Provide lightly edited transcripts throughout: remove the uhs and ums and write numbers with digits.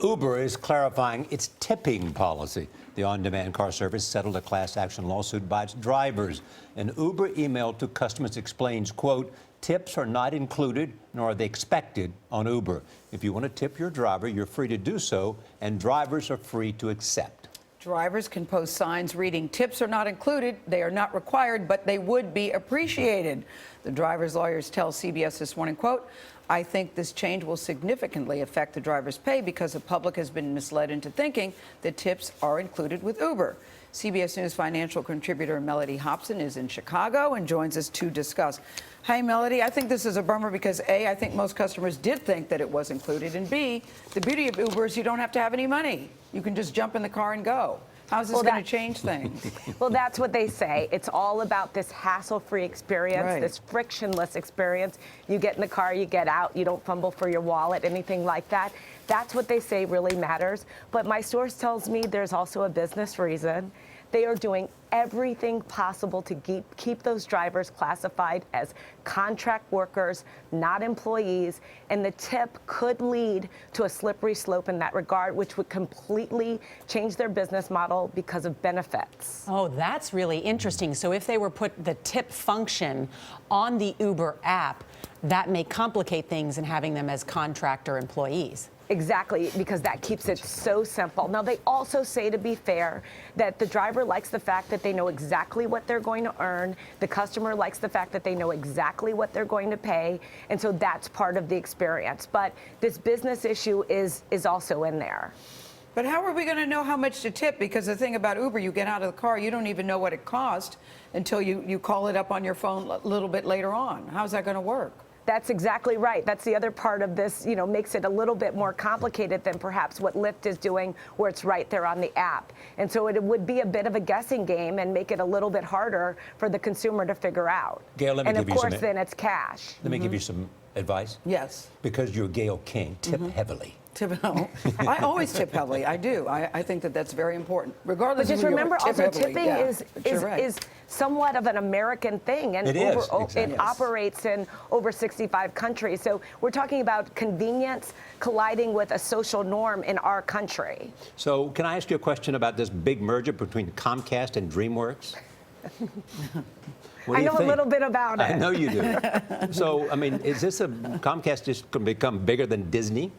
Uber is clarifying its tipping policy. The on-demand car service settled a class action lawsuit by its drivers. An Uber email to customers explains, quote, tips are not included nor are they expected on Uber. If you want to tip your driver, you're free to do so, and drivers are free to accept. Drivers can post signs reading, tips are not included, they are not required, but they would be appreciated. The driver's lawyers tell CBS this morning, quote, I think this change will significantly affect the driver's pay because the public has been misled into thinking that tips are included with Uber. CBS News financial contributor Mellody Hobson is in Chicago and joins us to discuss. Hi, Mellody. I think this is a bummer because A, I think most customers did think that it was included, and B, the beauty of Uber is you don't have to have any money. You can just jump in the car and go. How's this going to change things? Well, that's what they say. It's all about this hassle-free experience, Right. this frictionless experience. You get in the car, you get out, you don't fumble for your wallet, anything like that. That's what they say really matters. But my source tells me there's also a business reason. They are doing everything possible to keep those drivers classified as contract workers, not employees, and the tip could lead to a slippery slope in that regard, which would completely change their business model because of benefits. Oh, that's really interesting. So if they were put the tip function on the Uber app, that may complicate things in having them as contractor employees. Exactly, because that keeps it so simple. Now, they also say, to be fair, that the driver likes the fact that they know exactly what they're going to earn. The customer likes the fact that they know exactly what they're going to pay. And so that's part of the experience. But this business issue is also in there. But how are we going to know how much to tip? Because the thing about Uber, you get out of the car, you don't even know what it cost until you call it up on your phone a little bit later on. How's that going to work? That's exactly right. That's the other part of this, makes it a little bit more complicated than perhaps what Lyft is doing, where it's right there on the app. And so it would be a bit of a guessing game and make it a little bit harder for the consumer to figure out. Gail, let me and give of you course, some, then it's cash. Let me give you some advice. Yes. Because you're Gail King, tip heavily. No, I always tip heavily. I do. I think that that's very important, regardless But just of who you are, remember, tip also heavily. tipping Yeah, is but you're right. is somewhat of an American thing, and It is, Uber, exactly. it operates in over 65 countries. So we're talking about convenience colliding with a social norm in our country. So can I ask you a question about this big merger between Comcast and DreamWorks? I know a little bit about it. I know you do. So, I mean, is this Comcast just going to become bigger than Disney?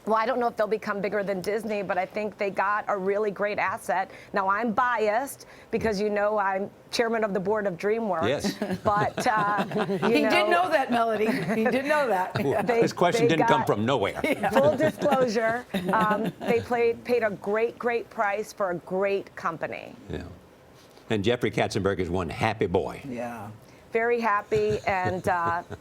Well, I don't know if they'll become bigger than Disney, but I think they got a really great asset. Now, I'm biased because, I'm chairman of the board of DreamWorks. Yes. But, He did know that, Mellody. He did know that. This question didn't come from nowhere. Full disclosure, they paid a great price for a great company. Yeah. And Jeffrey Katzenberg is one happy boy. Yeah. Very happy, and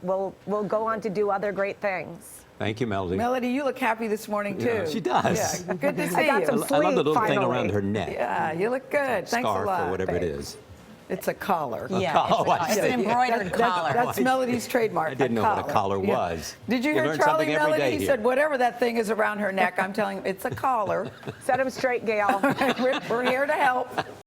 we'll go on to do other great things. Thank you, Mellody. Mellody, you look happy this morning, too. Yeah, she does. Yeah, good to see I got you. some I love sleep, the little thing finally. around her neck. Yeah, you look good. Thanks a Scarf lot. or whatever it is. It's a collar. Yeah, it's an embroidered collar. That's Melody's trademark. I didn't know what a collar was. Did you You hear learn Charlie something every Mellody? day He here. said, whatever that thing is around her neck, I'm telling you, it's a collar. Set him straight, Gail. We're here to help.